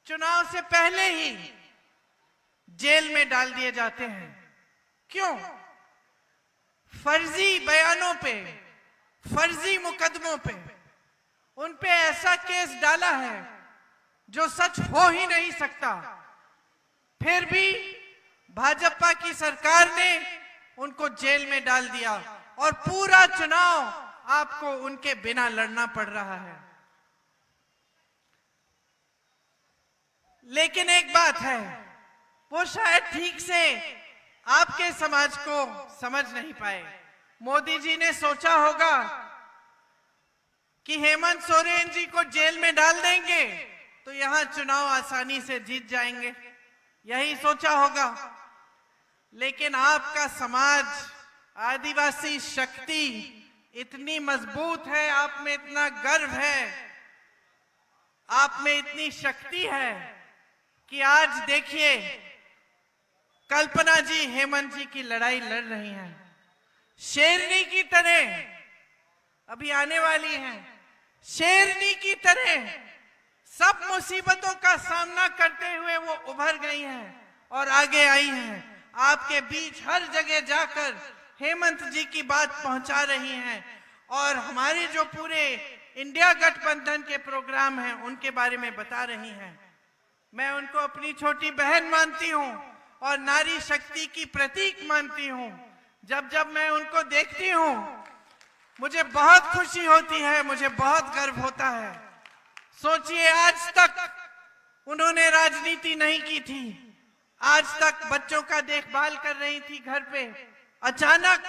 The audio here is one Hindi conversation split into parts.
चुनाव से पहले ही जेल में डाल दिए जाते हैं। क्यों? फर्जी बयानों पे, फर्जी मुकदमों पे उन पे ऐसा केस डाला है जो सच हो ही नहीं सकता। फिर भी भाजपा की सरकार ने उनको जेल में डाल दिया और पूरा चुनाव आपको उनके बिना लड़ना पड़ रहा है। लेकिन एक बात है, वो शायद ठीक से आपके समाज को समझ नहीं पाए। मोदी जी ने सोचा होगा कि हेमंत सोरेन जी को जेल में डाल देंगे तो यहां चुनाव आसानी से जीत जाएंगे, यही सोचा होगा। लेकिन आपका समाज, आदिवासी शक्ति इतनी मजबूत है, आप में इतना गर्व है, आप में इतनी शक्ति है कि आज देखिए कल्पना जी हेमंत जी की लड़ाई लड़ रही हैं, शेरनी की तरह अभी आने वाली हैं, शेरनी की तरह सब मुसीबतों का सामना करते हुए वो उभर गई हैं और आगे आई हैं। आपके बीच हर जगह जाकर हेमंत जी की बात पहुंचा रही हैं और हमारे जो पूरे इंडिया गठबंधन के प्रोग्राम हैं उनके बारे में बता रही हैं। मैं उनको अपनी छोटी बहन मानती हूं और नारी शक्ति की प्रतीक मानती हूं। जब जब मैं उनको देखती हूं मुझे बहुत खुशी होती है, मुझे बहुत गर्व होता है। सोचिए, आज तक उन्होंने राजनीति नहीं की थी, आज तक बच्चों का देखभाल कर रही थी घर पे। अचानक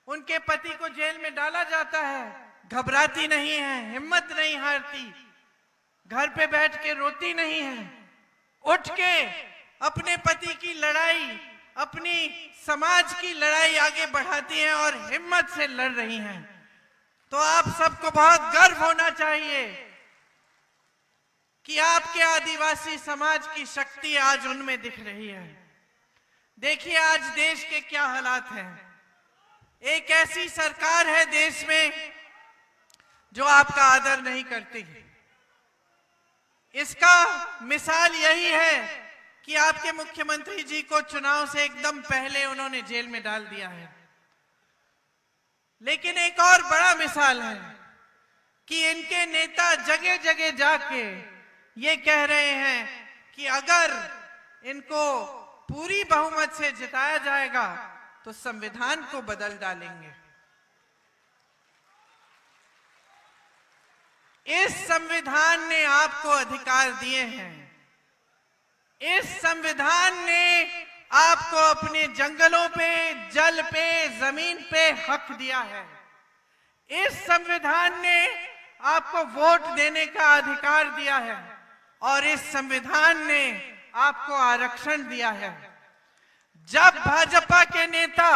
उनके पति को जेल में डाला जाता है, घबराती नहीं है, हिम्मत नहीं हारती, घर पे बैठ के रोती नहीं है, उठ के अपने पति की लड़ाई, अपनी समाज की लड़ाई आगे बढ़ाती हैं और हिम्मत से लड़ रही हैं। तो आप सबको बहुत गर्व होना चाहिए कि आपके आदिवासी समाज की शक्ति आज उनमें दिख रही है। देखिए आज देश के क्या हालात हैं। एक ऐसी सरकार है देश में जो आपका आदर नहीं करती। इसका मिसाल यही है कि आपके मुख्यमंत्री जी को चुनाव से एकदम पहले उन्होंने जेल में डाल दिया है। लेकिन एक और बड़ा मिसाल है कि इनके नेता जगह जगह जाके ये कह रहे हैं कि अगर इनको पूरी बहुमत से जिताया जाएगा तो संविधान को बदल डालेंगे। इस संविधान ने आपको अधिकार दिए हैं, इस संविधान ने आपको अपने जंगलों पे, जल पे, जमीन पे हक दिया है। इस संविधान ने आपको वोट देने का अधिकार दिया है और इस संविधान ने आपको आरक्षण दिया है। जब भाजपा के नेता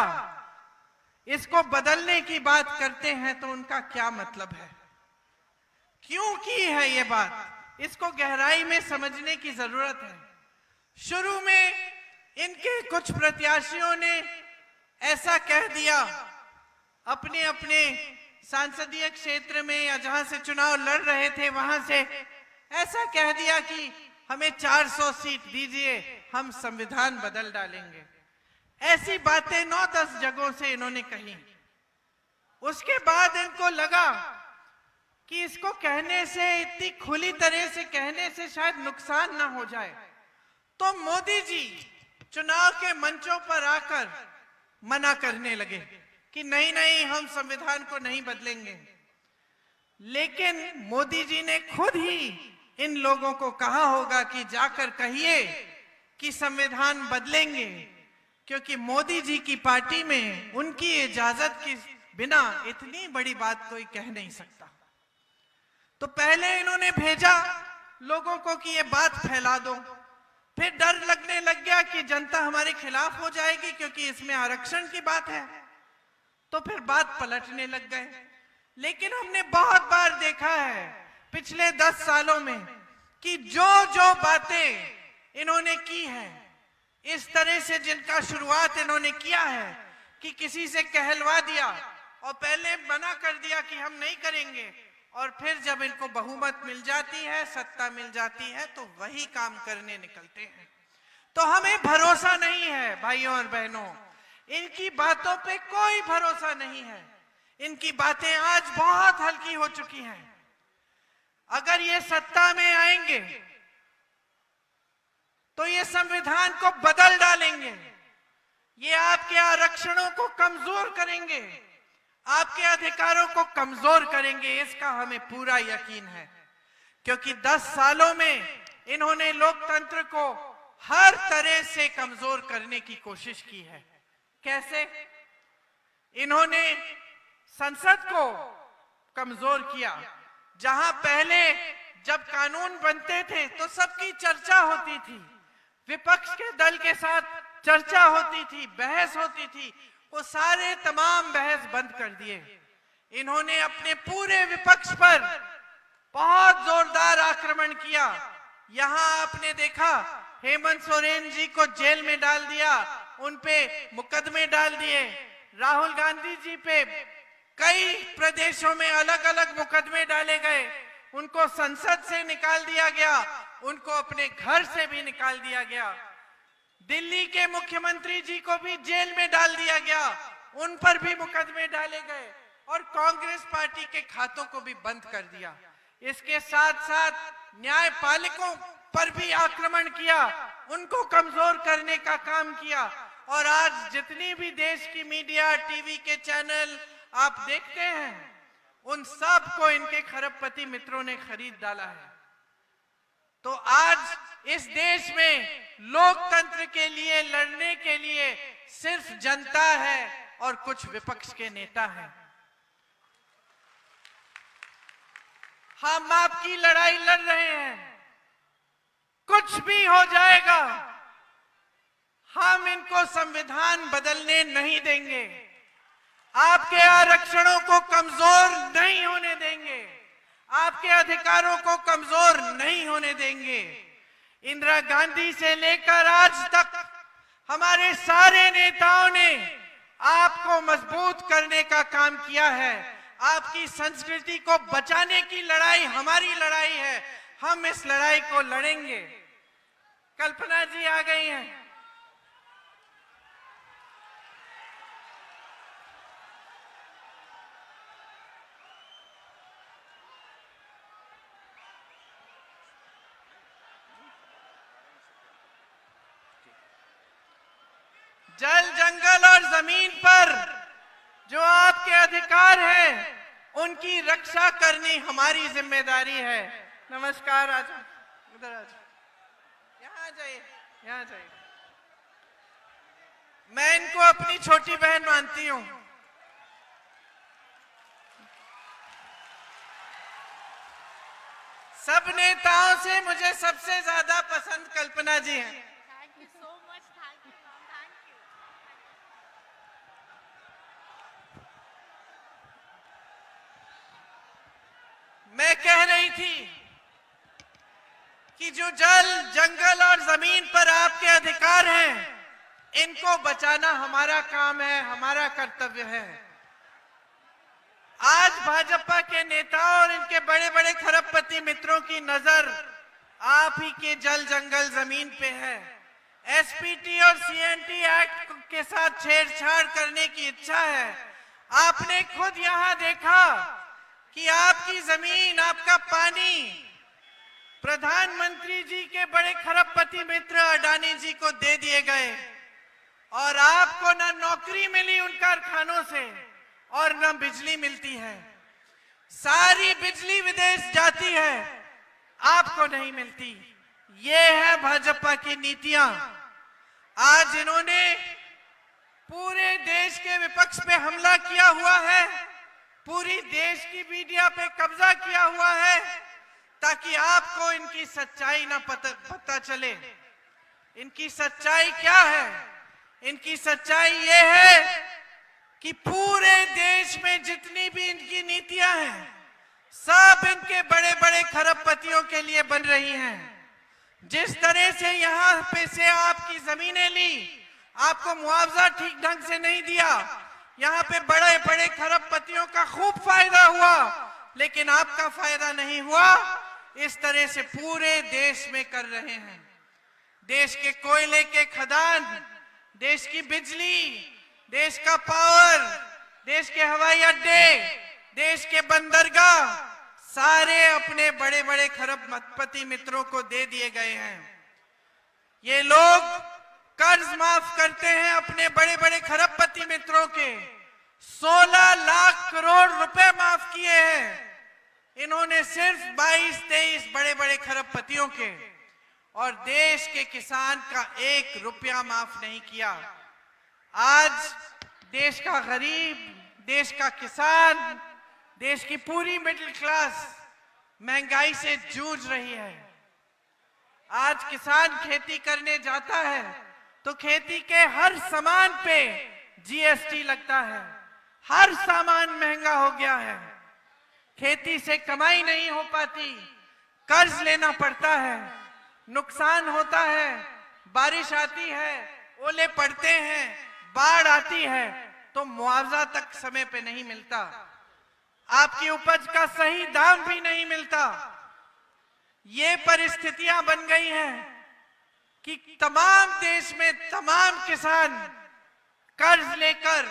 इसको बदलने की बात करते हैं तो उनका क्या मतलब है, क्यों की है ये बात, इसको गहराई में समझने की जरूरत है। शुरू में इनके कुछ प्रत्याशियों ने ऐसा कह दिया, अपने अपने संसदीय क्षेत्र में या जहां से चुनाव लड़ रहे थे वहां से ऐसा कह दिया कि हमें 400 सीट दीजिए, हम संविधान बदल डालेंगे। ऐसी बातें 9-10 जगहों से इन्होंने कही। उसके बाद इनको लगा कि इसको कहने से, इतनी खुली तरह से कहने से शायद नुकसान ना हो जाए, तो मोदी जी चुनाव के मंचों पर आकर मना करने लगे कि नहीं नहीं, हम संविधान को नहीं बदलेंगे। लेकिन मोदी जी ने खुद ही इन लोगों को कहा होगा कि जाकर कहिए कि संविधान बदलेंगे, क्योंकि मोदी जी की पार्टी में उनकी इजाजत के बिना इतनी बड़ी बात कोई कह नहीं सकता। तो पहले इन्होंने भेजा लोगों को कि ये बात फैला दो, फिर डर लगने लग गया कि जनता हमारे खिलाफ हो जाएगी क्योंकि इसमें आरक्षण की बात है, तो फिर बात पलटने लग गए। लेकिन हमने बहुत बार देखा है पिछले 10 सालों में कि जो जो बातें इन्होंने की है, इस तरह से जिनका शुरुआत इन्होंने किया है कि किसी से कहलवा दिया और पहले मना कर दिया कि हम नहीं करेंगे, और फिर जब इनको बहुमत मिल जाती है, सत्ता मिल जाती है, तो वही काम करने निकलते हैं। तो हमें भरोसा नहीं है भाइयों और बहनों, इनकी बातों पे कोई भरोसा नहीं है। इनकी बातें आज बहुत हल्की हो चुकी हैं। अगर ये सत्ता में आएंगे तो ये संविधान को बदल डालेंगे, ये आपके आरक्षणों को कमजोर करेंगे, आपके अधिकारों को कमजोर करेंगे, इसका हमें पूरा यकीन है। क्योंकि 10 सालों में इन्होंने लोकतंत्र को हर तरह से कमजोर करने की कोशिश की है। कैसे? इन्होंने संसद को कमजोर किया। जहां पहले जब कानून बनते थे तो सबकी चर्चा होती थी, विपक्ष के दल के साथ चर्चा होती थी, बहस होती थी, वो सारे तमाम बहस बंद कर दिए। इन्होंने अपने पूरे विपक्ष पर बहुत जोरदार आक्रमण किया। यहां आपने देखा हेमंत सोरेन जी को जेल में डाल दिया, उन पे मुकदमे डाल दिए। राहुल गांधी जी पे कई प्रदेशों में अलग अलग मुकदमे डाले गए, उनको संसद से निकाल दिया गया, उनको अपने घर से भी निकाल दिया गया। दिल्ली के मुख्यमंत्री जी को भी जेल में डाल दिया गया, उन पर भी मुकदमे डाले गए और कांग्रेस पार्टी के खातों को भी बंद कर दिया। इसके साथ साथ न्यायपालिकों पर भी आक्रमण किया, उनको कमजोर करने का काम किया। और आज जितनी भी देश की मीडिया, टीवी के चैनल आप देखते हैं, उन सब को इनके खरबपति मित्रों ने खरीद डाला है। तो आज इस देश में लोकतंत्र के लिए लड़ने के लिए सिर्फ जनता है और कुछ विपक्ष के नेता हैं। हम आपकी लड़ाई लड़ रहे हैं, कुछ भी हो जाएगा, हम इनको संविधान बदलने नहीं देंगे, आपके आरक्षणों को कमजोर नहीं होने देंगे, आपके अधिकारों को कमजोर नहीं होने देंगे। इंदिरा गांधी से लेकर आज तक हमारे सारे नेताओं ने आपको मजबूत करने का काम किया है। आपकी संस्कृति को बचाने की लड़ाई हमारी लड़ाई है, हम इस लड़ाई को लड़ेंगे। कल्पना जी आ गई हैं। जल, जंगल और जमीन पर जो आपके अधिकार हैं, उनकी रक्षा करनी हमारी जिम्मेदारी है। नमस्कार, आ जाओ, उधर आ जाओ, यहाँ जाइए, यहाँ जाइए। मैं इनको अपनी छोटी बहन मानती हूँ। सब नेताओं से मुझे सबसे ज्यादा पसंद कल्पना जी हैं। मैं कह रही थी कि जो जल, जंगल और जमीन पर आपके अधिकार हैं, इनको बचाना हमारा काम है, हमारा कर्तव्य है। आज भाजपा के नेताओं और इनके बड़े बड़े खरबपति मित्रों की नजर आप ही के जल, जंगल, जमीन पे है। एसपीटी और सीएनटी एक्ट के साथ छेड़छाड़ करने की इच्छा है। आपने खुद यहां देखा कि आपकी जमीन, आपका पानी प्रधानमंत्री जी के बड़े खरबपति मित्र अडानी जी को दे दिए गए और आपको न नौकरी मिली उन कारखानों से और न बिजली मिलती है। सारी बिजली विदेश जाती है, आपको नहीं मिलती। ये है भाजपा की नीतियां। आज इन्होंने पूरे देश के विपक्ष पे हमला किया हुआ है, पूरी देश की मीडिया पे कब्जा किया हुआ है, ताकि आपको इनकी सच्चाई ना पता चले। इनकी सच्चाई क्या है? इनकी सच्चाई ये है कि पूरे देश में जितनी भी इनकी नीतियां हैं, सब इनके बड़े बड़े खरबपतियों के लिए बन रही हैं। जिस तरह से यहाँ पे से आपकी जमीनें ली, आपको मुआवजा ठीक ढंग से नहीं दिया, यहाँ पे बड़े बड़े खरबपतियों का खूब फायदा हुआ, लेकिन आपका फायदा नहीं हुआ। इस तरह से पूरे देश में कर रहे हैं। देश के कोयले के खदान, देश की बिजली, देश का पावर, देश के हवाई अड्डे, देश के बंदरगाह सारे अपने बड़े बड़े खरबपति मित्रों को दे दिए गए हैं। ये लोग कर्ज माफ करते हैं अपने बड़े बड़े खरबपति मित्रों के। 16 लाख करोड़ रुपए माफ किए हैं इन्होंने सिर्फ 22-23 बड़े बड़े खरबपतियों के, और देश के किसान का 1 रुपया माफ नहीं किया। आज देश का गरीब, देश का किसान, देश की पूरी मिडिल क्लास महंगाई से जूझ रही है। आज किसान खेती करने जाता है तो खेती के हर सामान पे जीएसटी लगता है। हर सामान महंगा हो गया है। खेती से कमाई नहीं हो पाती, कर्ज लेना पड़ता है, नुकसान होता है, बारिश आती है, ओले पड़ते हैं, बाढ़ आती है तो मुआवजा तक समय पे नहीं मिलता, आपकी उपज का सही दाम भी नहीं मिलता। ये परिस्थितियां बन गई हैं कि तमाम देश में तमाम किसान कर्ज लेकर